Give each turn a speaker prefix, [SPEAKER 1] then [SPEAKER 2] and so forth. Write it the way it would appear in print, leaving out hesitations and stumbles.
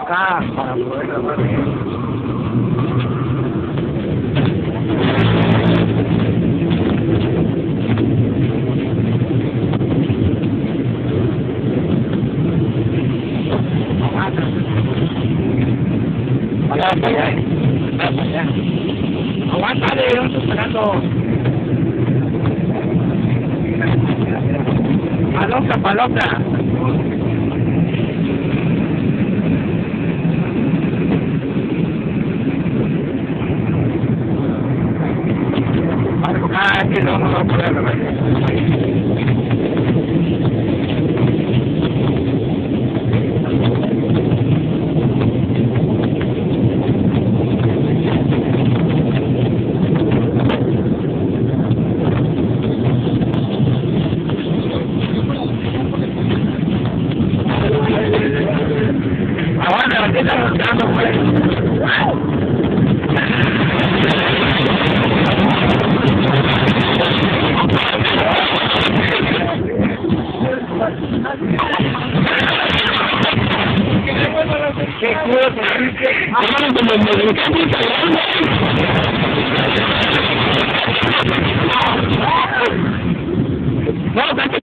[SPEAKER 1] acá para poder grabar bien. Allá. Aguántale, no estoy esperando. Palota. Ah, es que no va a poder revertir. Aguanta, ¿qué estás buscando, pues? ¿Qué culo?